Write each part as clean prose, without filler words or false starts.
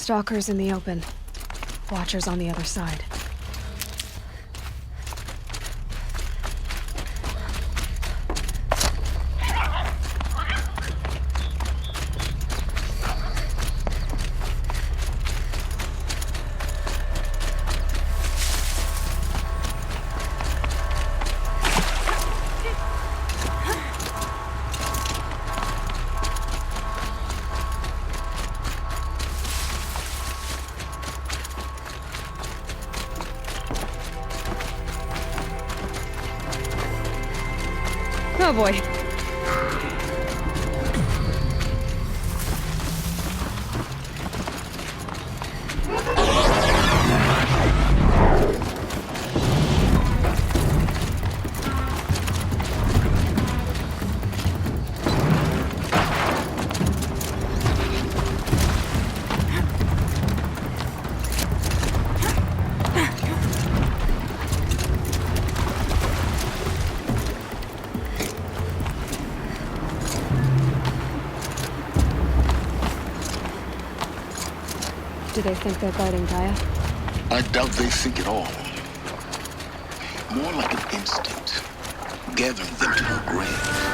Stalkers in the open. Watchers on the other side. Oh boy. Do they think they're guarding Gaia? I doubt they think at all. More like an instinct, gathering them to her grave.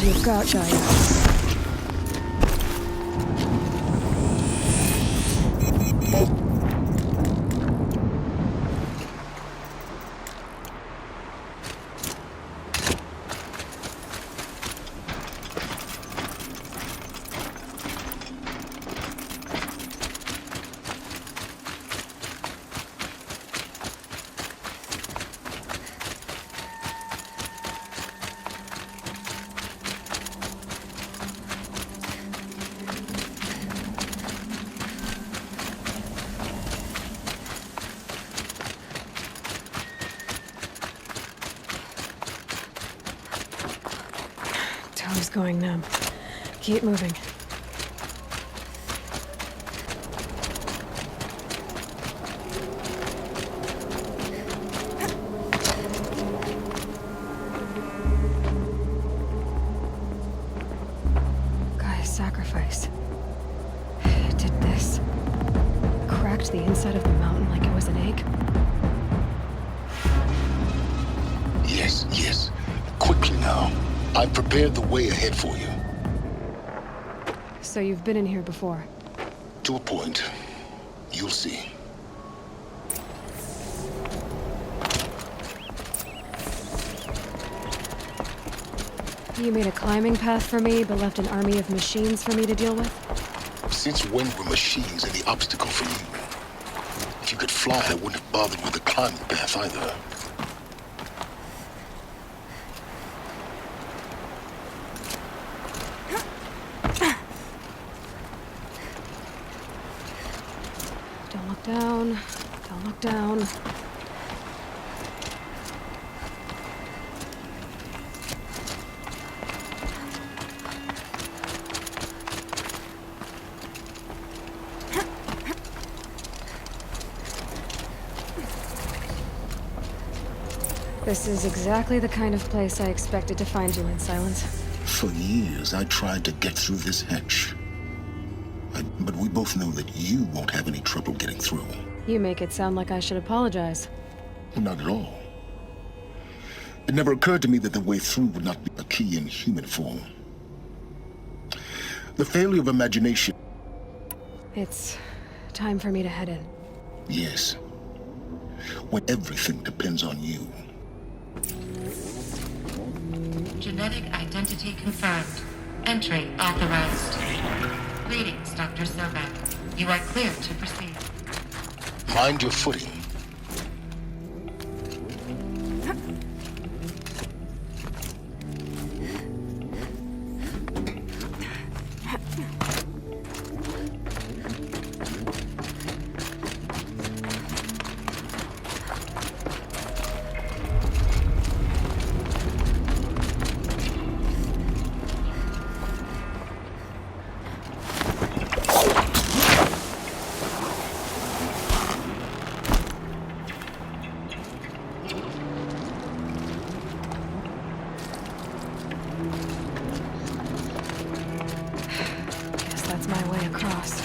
You've got, Gaia. Toe's going numb. Keep moving. Gaia's sacrifice. It did this. Cracked the inside of the mountain like it was an egg. Yes, yes. Quickly now. I've prepared the way ahead for you. So you've been in here before? To a point. You'll see. You made a climbing path for me, but left an army of machines for me to deal with? Since when were machines any obstacle for you? If you could fly, I wouldn't have bothered with the climbing path either. Down. Don't look down. This is exactly the kind of place I expected to find you in, Silence. For years, I tried to get through this hatch. But we both know that you won't have any trouble getting through. You make it sound like I should apologize. Not at all. It never occurred to me that the way through would not be a key in human form. The failure of imagination... It's time for me to head in. Yes. When everything depends on you. Genetic identity confirmed. Entry authorized. Greetings, Dr. Sobek. You are cleared to proceed. Mind your footing. That's my way across.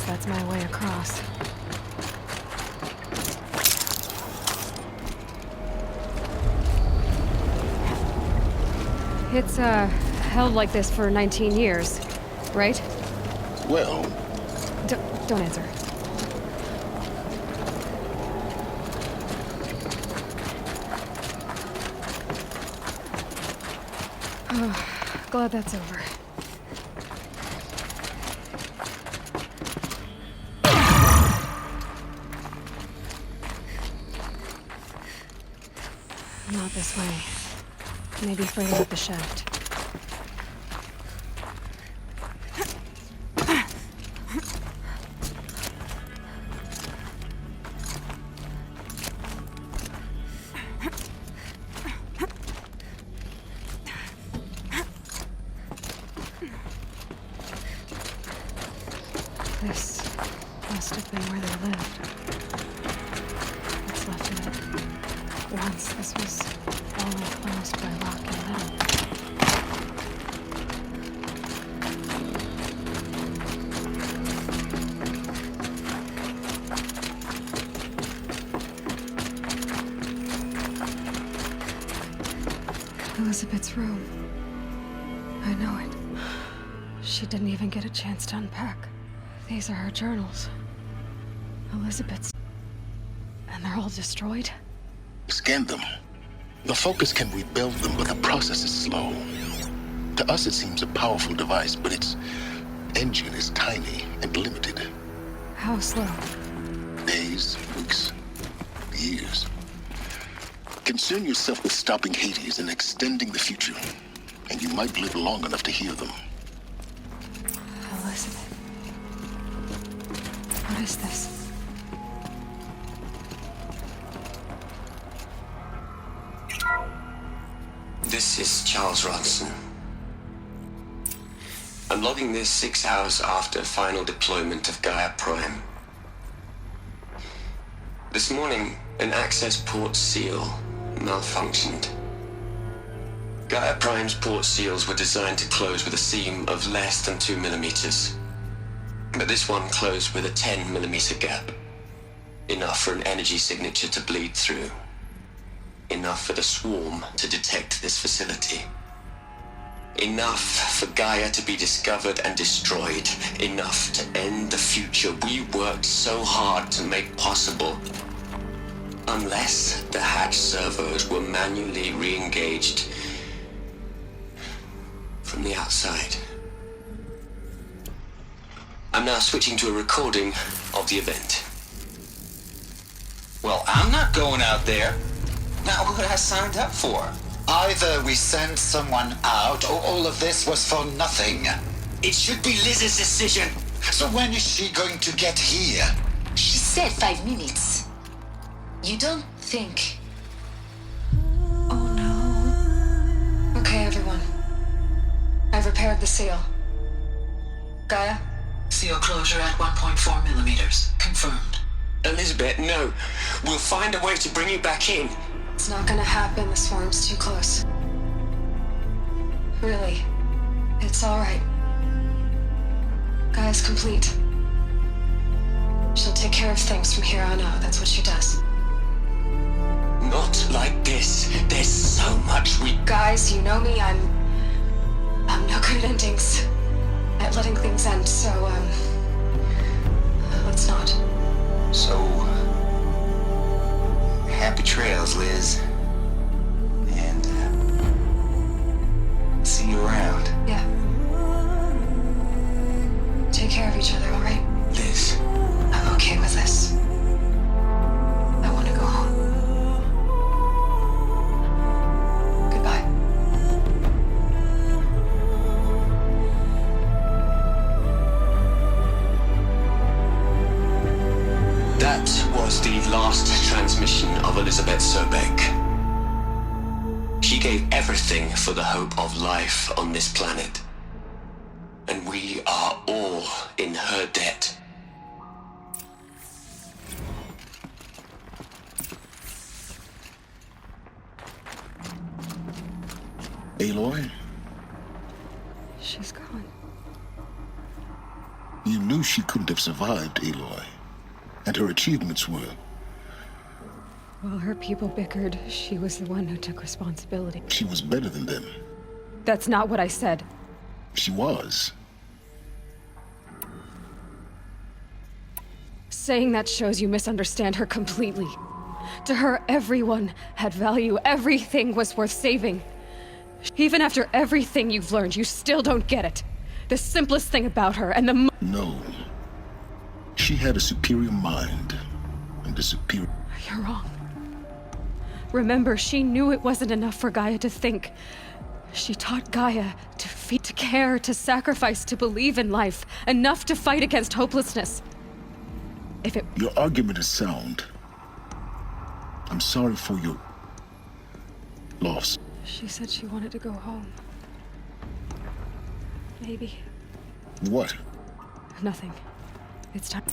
That's my way across. It's, held like this for 19 years, right? Well, Don't answer. Oh, glad that's over. Not this way. Maybe further up the shaft. This must have been where they lived. What's left of it? Once this was all enclosed by rock and metal. Elizabeth's room. I know it. She didn't even get a chance to unpack. These are her journals. Elizabeth's. And they're all destroyed? scan them. The Focus can rebuild them, but the process is slow. To us, it seems a powerful device, but its engine is tiny and limited. How slow? Days, weeks, years. Concern yourself with stopping Hades and extending the future, and you might live long enough to hear them. Elizabeth. What is this? This is Charles Rodson. I'm logging this 6 hours after final deployment of Gaia Prime. This morning, an access port seal malfunctioned. Gaia Prime's port seals were designed to close with a seam of less than 2 millimeters. But this one closed with a 10 millimeter gap. Enough for an energy signature to bleed through. Enough for the swarm to detect this facility. Enough for Gaia to be discovered and destroyed. Enough to end the future we worked so hard to make possible. Unless the hatch servos were manually re-engaged from the outside. I'm now switching to a recording of the event. Well, I'm not going out there. Not what I signed up for. Either we send someone out, or all of this was for nothing. It should be Liz's decision. So when is she going to get here? She said 5 minutes. You don't think... Oh no. Okay, everyone. I've repaired the seal. Gaia? Seal closure at 1.4 millimeters. Confirmed. Elizabeth, no. We'll find a way to bring you back in. It's not gonna happen. The swarm's too close. Really. It's alright. Gaia's complete. She'll take care of things from here on out. That's what she does. Not like this. There's so much we... Guys, you know me. I'm no good at endings. At letting things end, so, let's not. So, happy trails, Liz. And, see you around. Yeah. Take care of each other, alright? Liz. I'm okay with this. I want to go home. Goodbye. That was the last transmission of Elizabeth Sobek. She gave everything for the hope of life on this planet. And we are all in her debt. Aloy, She's gone. you knew she couldn't have survived, Aloy. And her achievements were... While her people bickered, she was the one who took responsibility. She was better than them. That's not what I said. She was. Saying that shows you misunderstand her completely. To her, everyone had value. Everything was worth saving. Even after everything you've learned, you still don't get it. The simplest thing about her, and the No. She had a superior mind. And a superior... You're wrong. Remember, she knew it wasn't enough for Gaia to think. She taught Gaia to feed, to care, to sacrifice, to believe in life. Enough to fight against hopelessness. If it... Your argument is sound. I'm sorry for your... loss. She said she wanted to go home. Maybe. What? Nothing. It's time.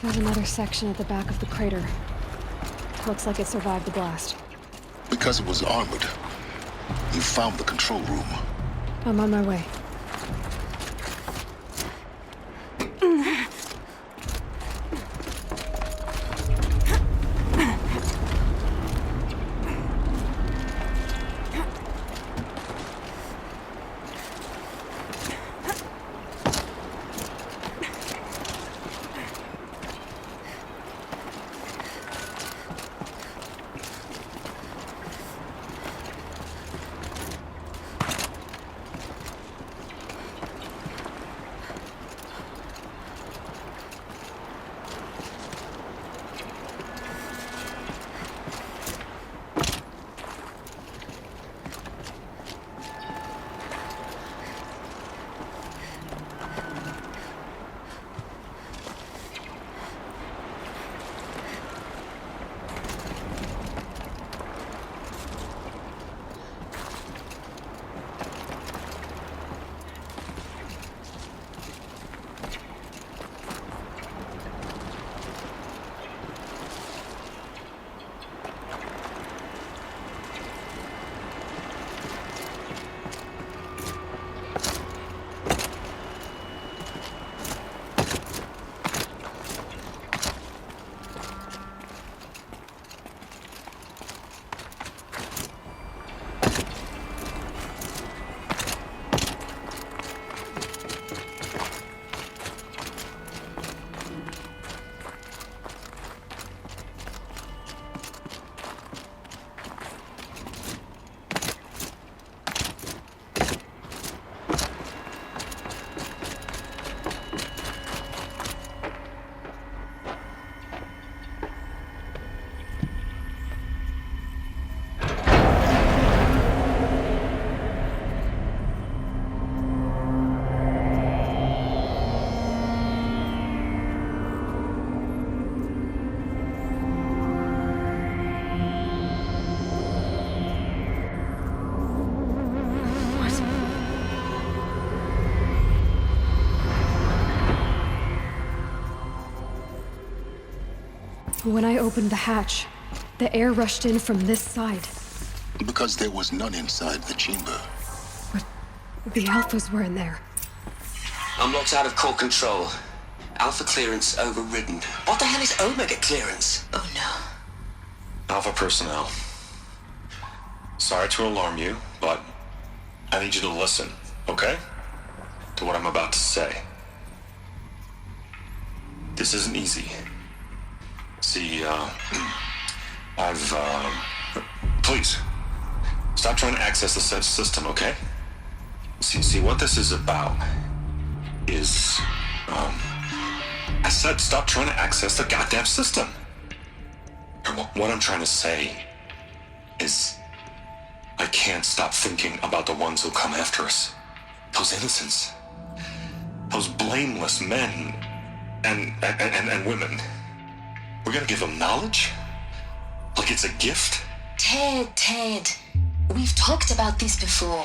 There's another section at the back of the crater. Looks like it survived the blast. Because it was armored. You found the control room. I'm on my way. When I opened the hatch, the air rushed in from this side. Because there was none inside the chamber. But the Alphas were in there. I'm locked out of core control. Alpha clearance overridden. What the hell is Omega clearance? Oh no. Alpha personnel. Sorry to alarm you, but I need you to listen, okay? To what I'm about to say. This isn't easy. See, please, stop trying to access the system, okay? See, what this is about is, I said stop trying to access the goddamn system. And what I'm trying to say is, I can't stop thinking about the ones who come after us. Those innocents. Those blameless men and women. We're gonna give them knowledge? Like it's a gift? Ted. We've talked about this before.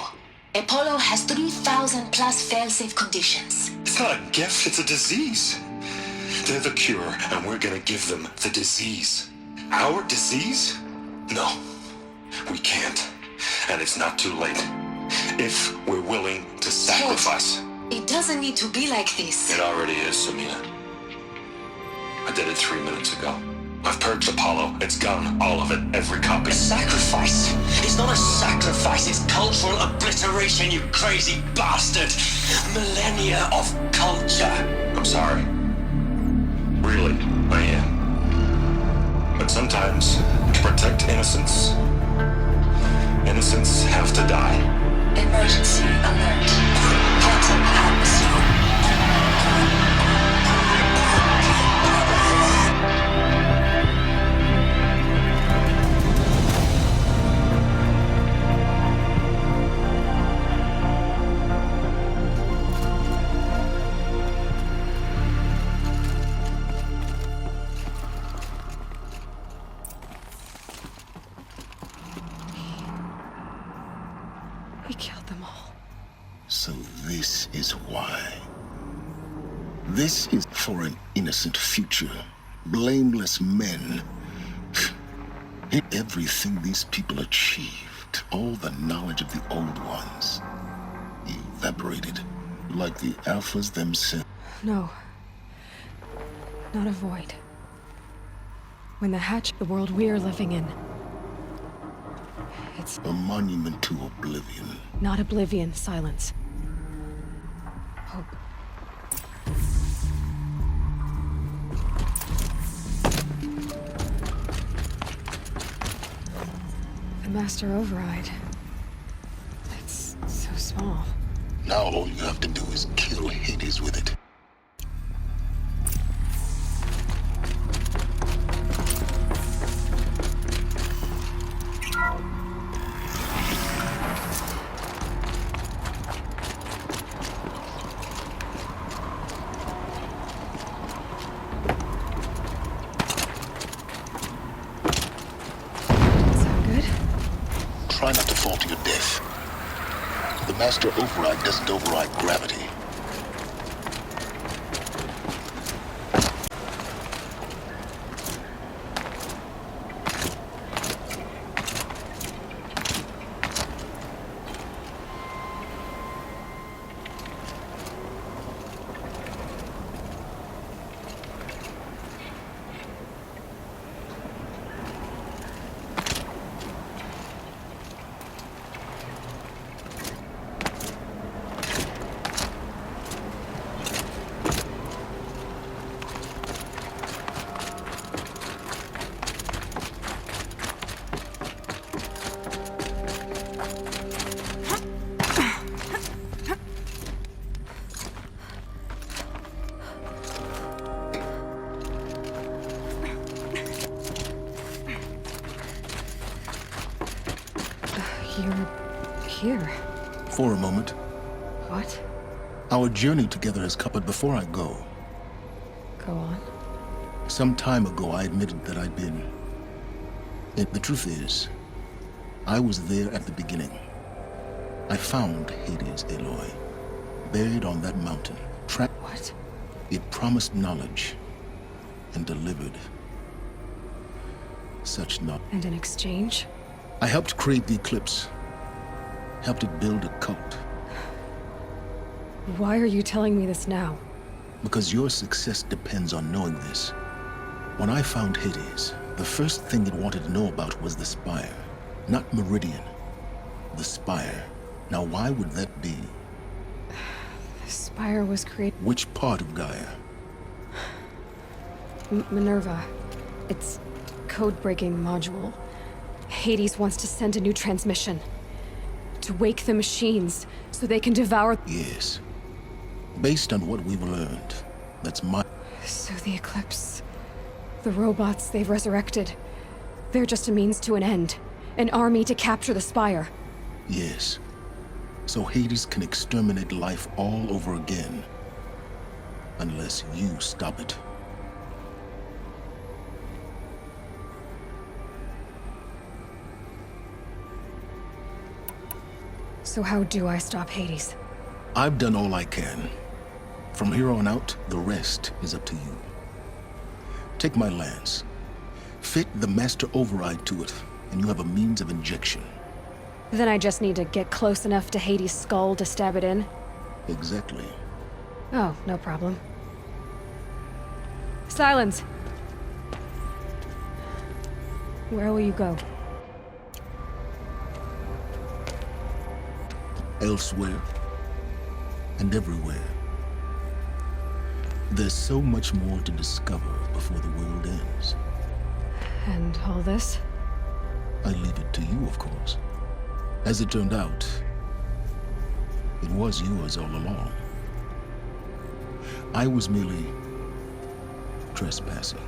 Apollo has 3,000 plus fail-safe conditions. It's not a gift, it's a disease. They're the cure, and we're gonna give them the disease. Our disease? No, we can't. And it's not too late. If we're willing to sacrifice. It doesn't need to be like this. It already is, Samina. I did it 3 minutes ago. I've purged Apollo. It's gone. All of it. Every copy. A sacrifice? It's not a sacrifice, it's cultural obliteration, you crazy bastard! Millennia of culture! I'm sorry. Really, I am. But sometimes, to protect innocence, innocents have to die. Emergency alert. Quantum atmosphere. He killed them all. So this is why. This is for an innocent future. Blameless men. Everything these people achieved, all the knowledge of the old ones, evaporated like the Alphas themselves. No. Not a void. When the hatch, the world we're living in. It's A monument to oblivion. not oblivion, silence. Hope. The master override. It's so small. Now all you have to do is kill Hades with it. Sound good? Try not to fall to your death. The master override doesn't override gravity. You're here. For a moment, What? our journey together has come. But before I go, Go on. some time ago I admitted that I'd been. The truth is, I was there at the beginning. I found Hades, Aloy, buried on that mountain. What? It promised knowledge and delivered. such not. And in exchange? I helped create the Eclipse. Helped it build a cult. Why are you telling me this now? Because your success depends on knowing this. When I found Hades, the first thing it wanted to know about was the Spire. Not Meridian. The Spire. Now why would that be? The Spire was created... Which part of Gaia? Minerva. It's code-breaking module. Hades wants to send a new transmission. To wake the machines, so they can devour... Yes. Based on what we've learned, that's my... So the Eclipse... The robots they've resurrected... They're just a means to an end. An army to capture the Spire. Yes. So Hades can exterminate life all over again. Unless you stop it. So how do I stop Hades? I've done all I can. From here on out, the rest is up to you. Take my lance. Fit the master override to it, and you have a means of injection. Then I just need to get close enough to Hades' skull to stab it in? Exactly. Oh, no problem. Silence! Where will you go? Elsewhere. And everywhere. There's so much more to discover before the world ends. And all this? I leave it to you, of course. As it turned out, it was yours all along. I was merely trespassing.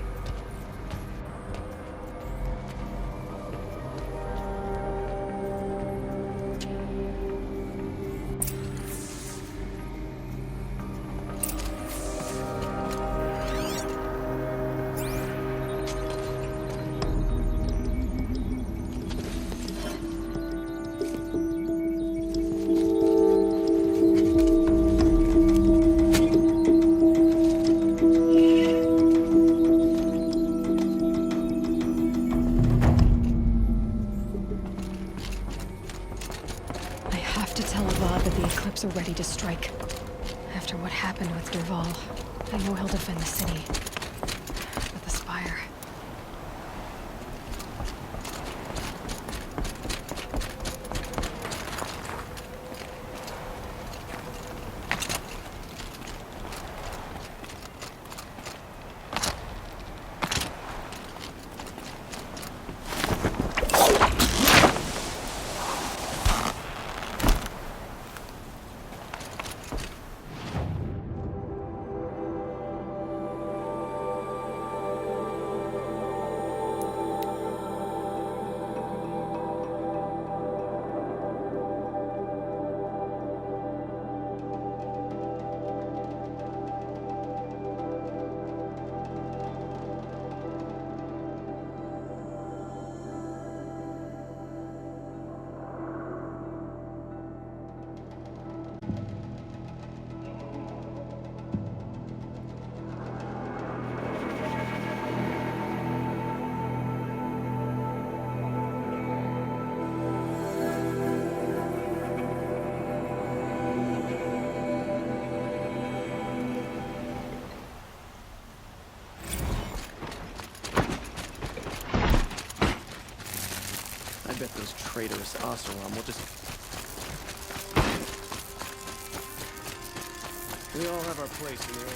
Are ready to strike. After what happened with Derval, I know he'll defend the city. But the Spire... I bet those traitorous Oseram will just... We all have our place in the order.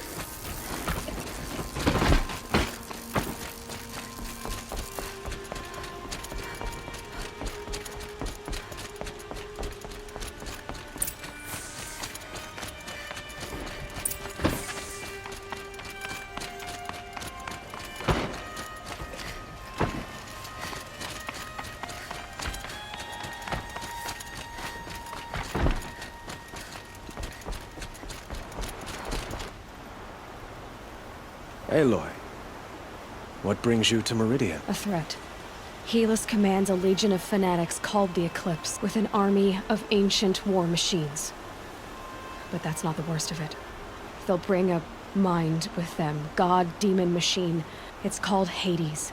Aloy, what brings you to Meridian? A threat. Helis commands a legion of fanatics called the Eclipse, with an army of ancient war machines. But that's not the worst of it. They'll bring a mind with them, god, demon, machine. It's called Hades.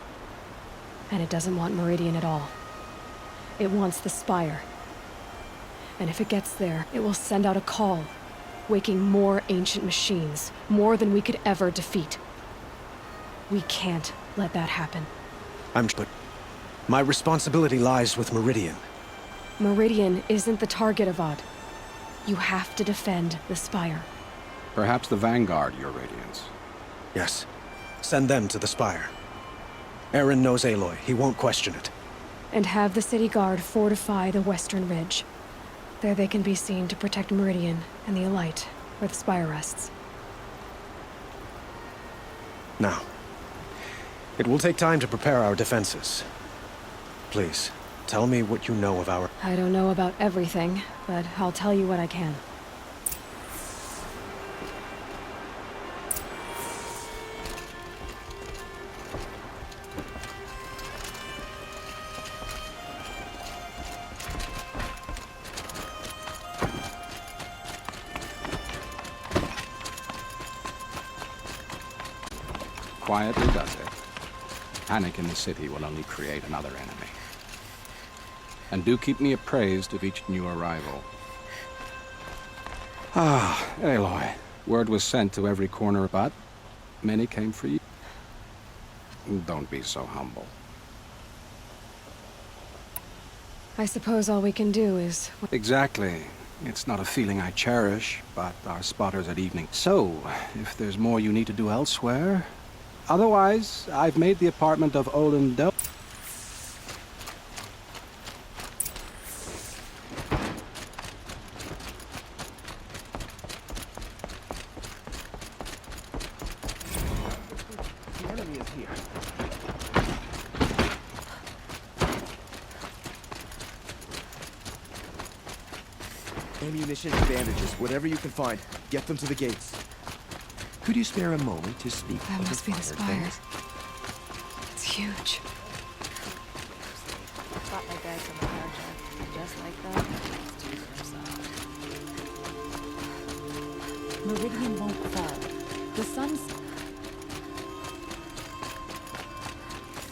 And it doesn't want Meridian at all. It wants the Spire. And if it gets there, it will send out a call, waking more ancient machines, more than we could ever defeat. We can't let that happen. But my responsibility lies with Meridian. Meridian isn't the target, Avad. You have to defend the Spire. Perhaps the Vanguard, Your Radiance. Yes. Send them to the Spire. Aaron knows Aloy. He won't question it. And have the City Guard fortify the Western Ridge. There they can be seen to protect Meridian and the Elite, where the Spire rests. Now, it will take time to prepare our defenses. Please, tell me what you know of our... I don't know about everything, but I'll tell you what I can. Quietly does it. Panic in the city will only create another enemy. And do keep me appraised of each new arrival. Ah, Aloy. Word was sent to every corner, but many came for you. Don't be so humble. I suppose all we can do is... Exactly. It's not a feeling I cherish, but our spotters at evening. So, if there's more you need to do elsewhere... Otherwise, I've made the apartment of Olin Del... The enemy is here. Ammunition and bandages, whatever you can find. Get them to the gates. Could you spare a moment to speak? That must be the Spire. things? It's huge. Got my bags on the project. Just like that. Meridian won't fall. The sun's...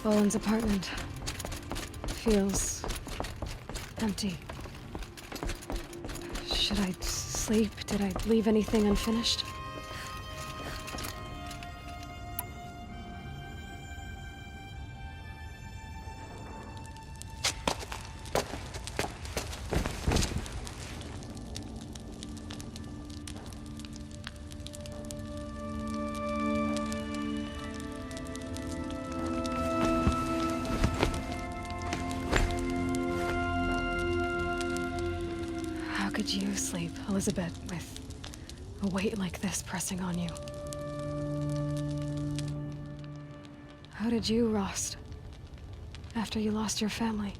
Bowen's apartment feels empty. Should I sleep? Did I leave anything unfinished? How could you sleep, Elizabeth, with a weight like this pressing on you? How did you, Rost, after you lost your family?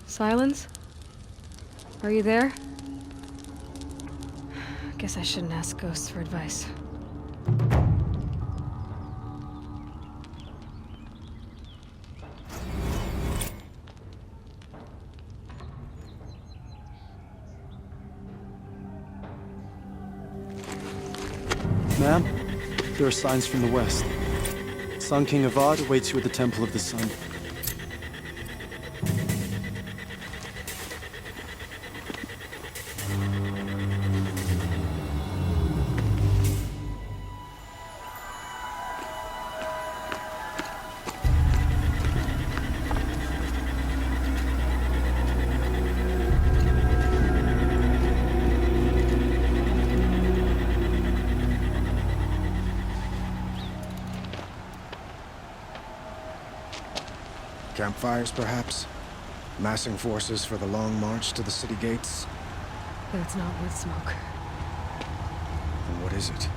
Silence? Are you there? Guess I shouldn't ask ghosts for advice. Ma'am, there are signs from the west. Sun King Avad awaits you at the Temple of the Sun. Campfires, perhaps? Massing forces for the long march to the city gates? That's not wood smoke. Then what is it?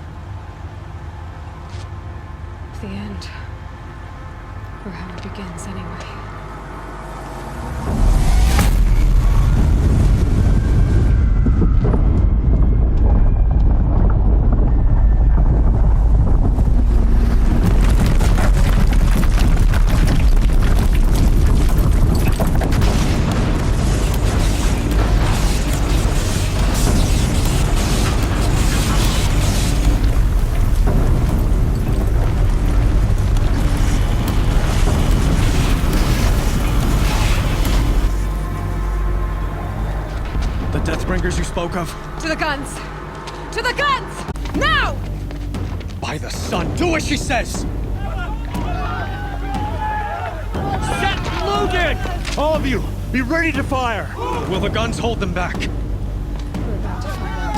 The end. Or how it begins, anyway. bunkers you spoke of? To the guns! To the guns! Now! By the sun, do as she says! Set loaded! All of you, be ready to fire! Will the guns hold them back? We're about to find out.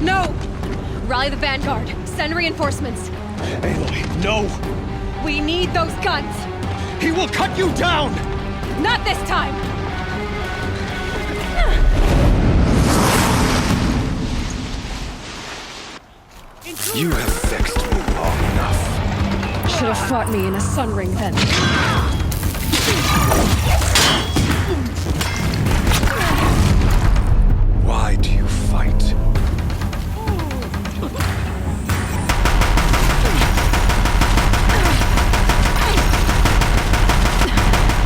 No! Rally the vanguard. Send reinforcements. Aloy, no! We need those guns! He will cut you down! Not this time! You have vexed me long enough. Should have fought me in a sun ring then. Why do you fight?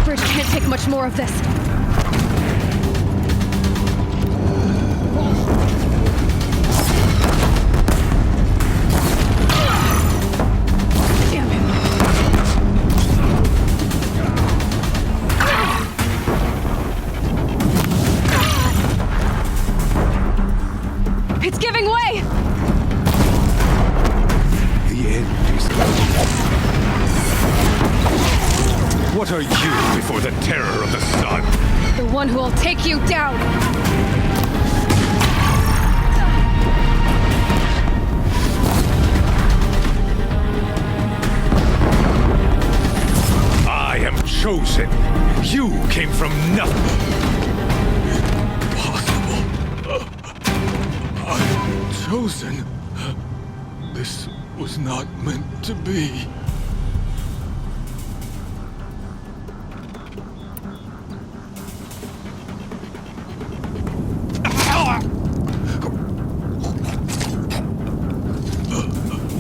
Bridge can't take much more of this. Damn him. It's giving way! The end is coming. What are you before the terror of the sun? The one who will take you down! I am chosen. You came from nothing. Impossible. I'm chosen. This was not meant to be.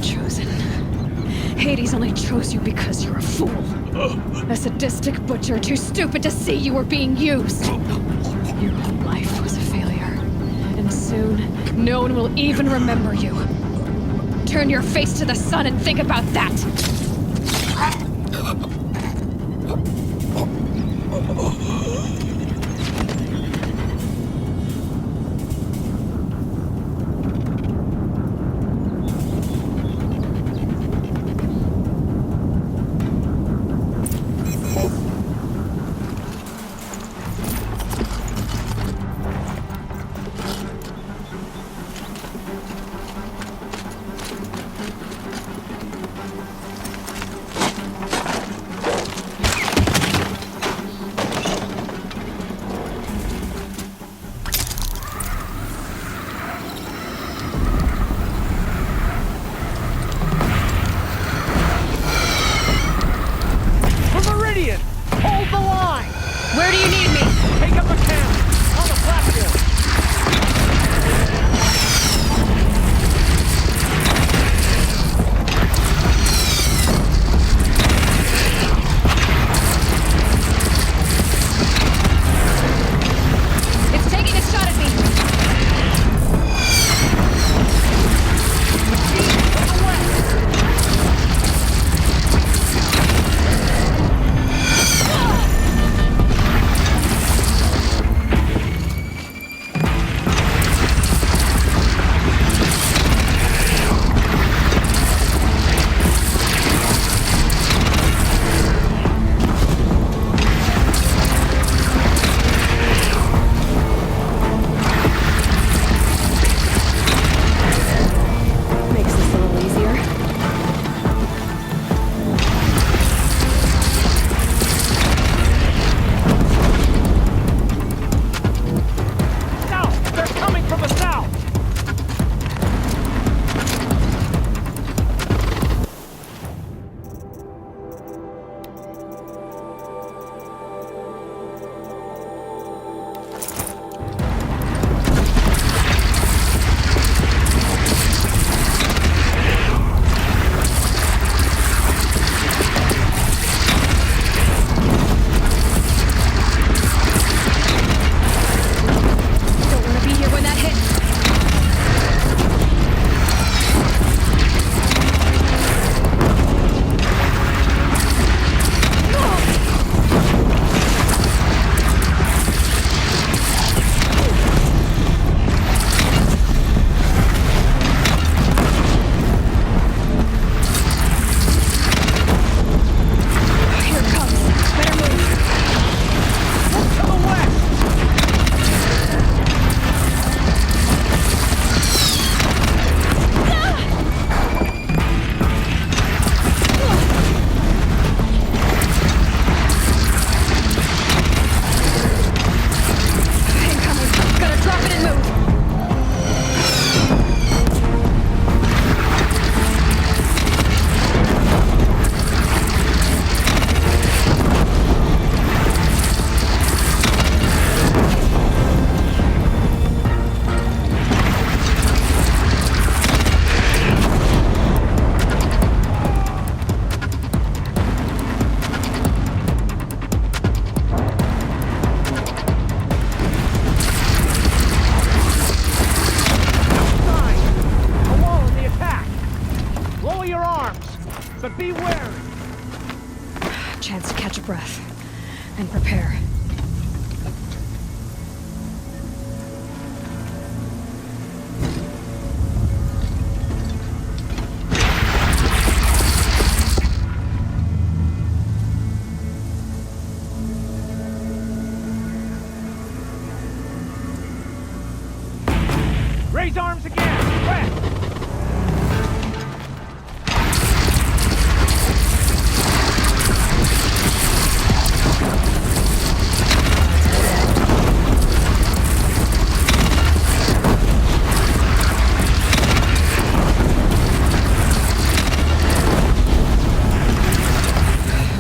Chosen. Hades only chose you because you're a fool. A sadistic butcher too stupid to see you were being used. Your whole life was a failure. And soon, no one will even remember you. Turn your face to the sun and think about that! Where do you need me? Take up a camp on the platform. It's taking a shot at me. your breath and prepare. Raise arms again! West!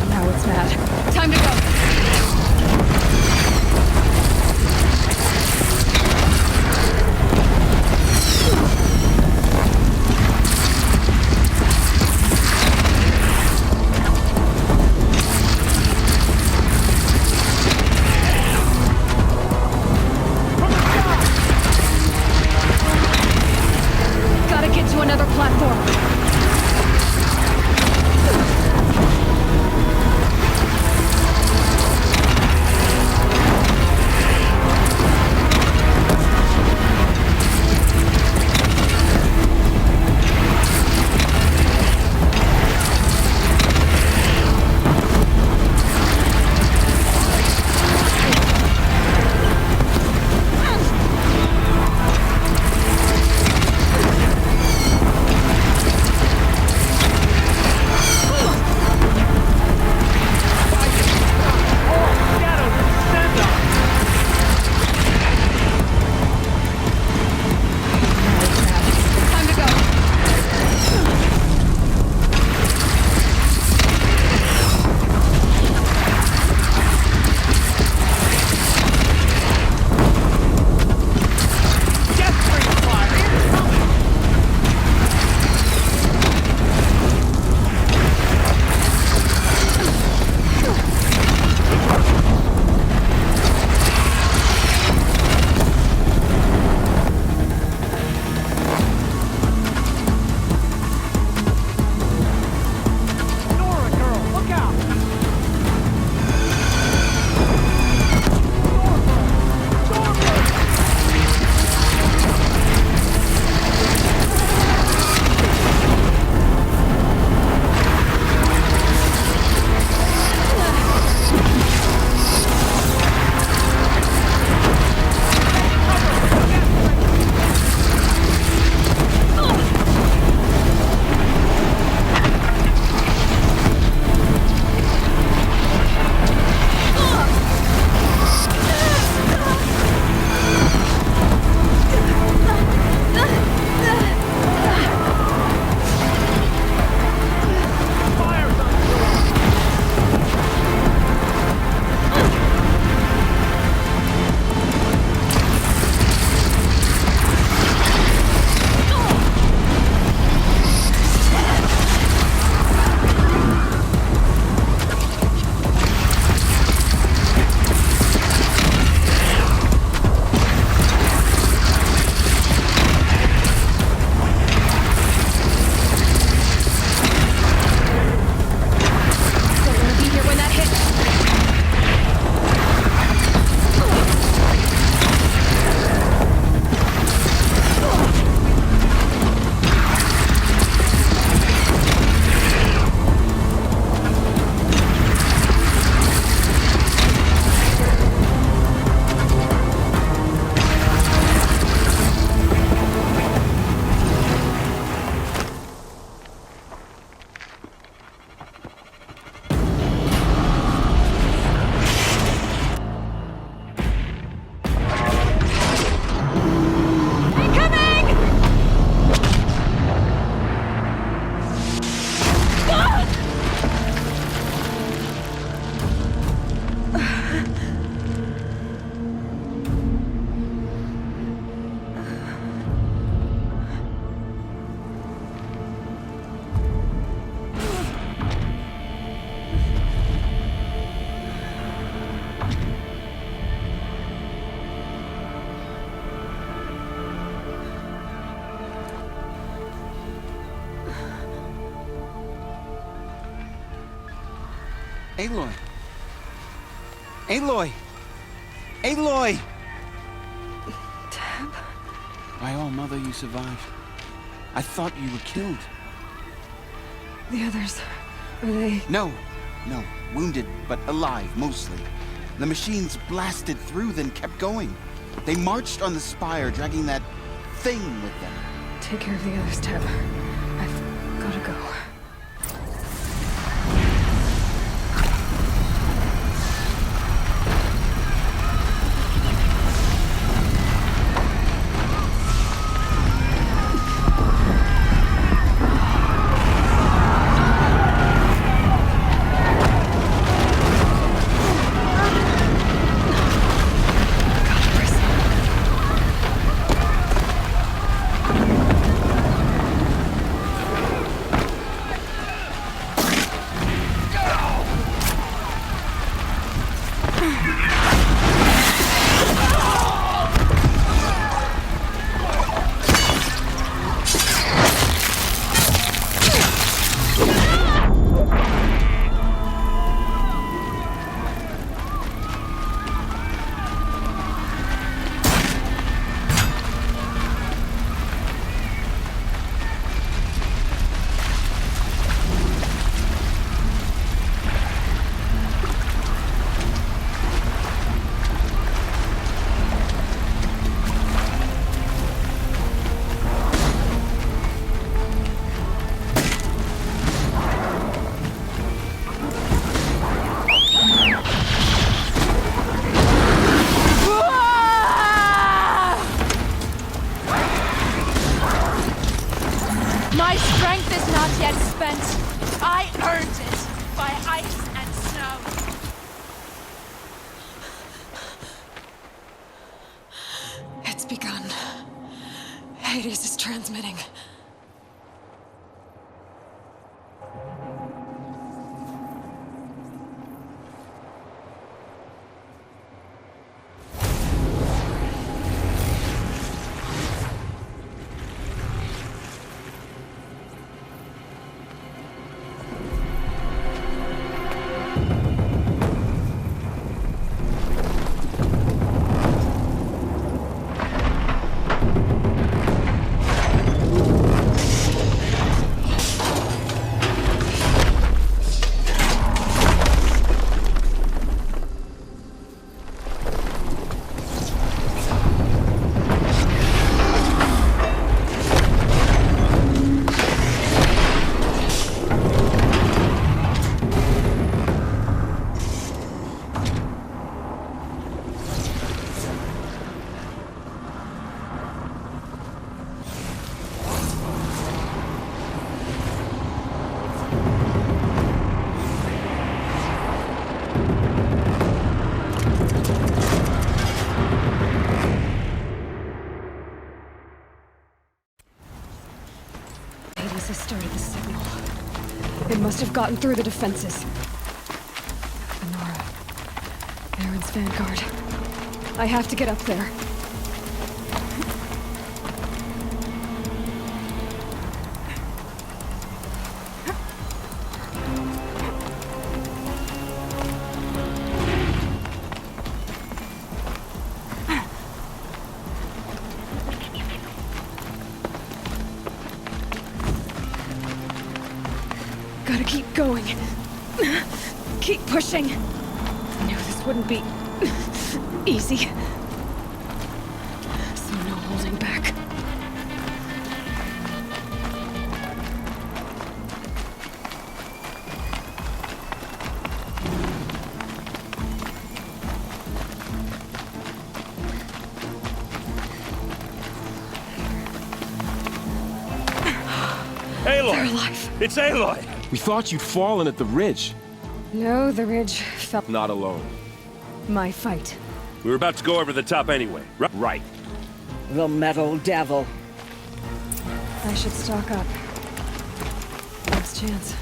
Now it's mad. Time to go! Gotta get to another platform. Aloy, Aloy! Aloy! Tab? By all, Mother, you survived. I thought you were killed. The others, are they... No. Wounded, but alive, mostly. The machines blasted through, then kept going. They marched on the spire, dragging that thing with them. Take care of the others, Tab. I've gotta go. My strength is not yet spent. I earned it by ice and snow. It's begun. Hades is transmitting. Hades has started the signal. It must have gotten through the defenses. Nora. Aaron's vanguard. I have to get up there. Gotta keep going. Keep pushing. Knew this wouldn't be easy. So no holding back. Aloy! They're alive. It's Aloy! We thought you'd fallen at the ridge. No, the ridge fell. Not alone. My fight. We were about to go over the top anyway. Right. The metal devil. I should stock up. Last chance.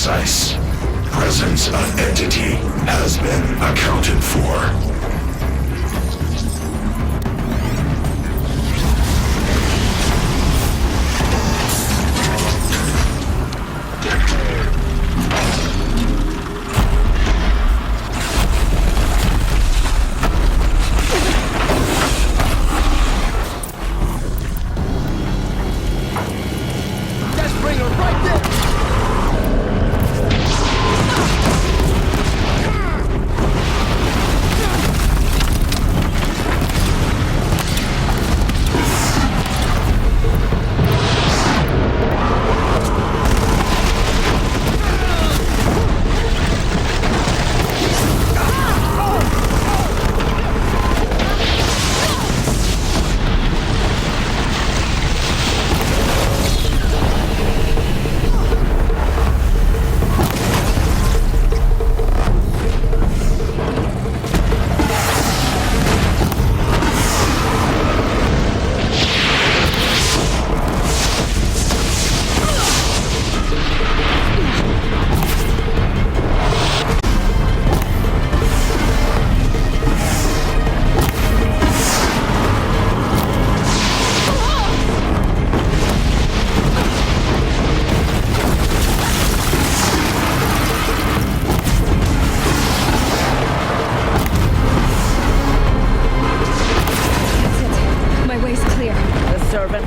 precise. Presence of entity has been accounted for.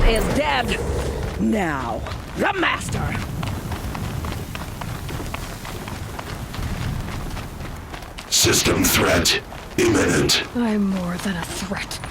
Is dead. Now, the Master. System threat imminent. I'm more than a threat.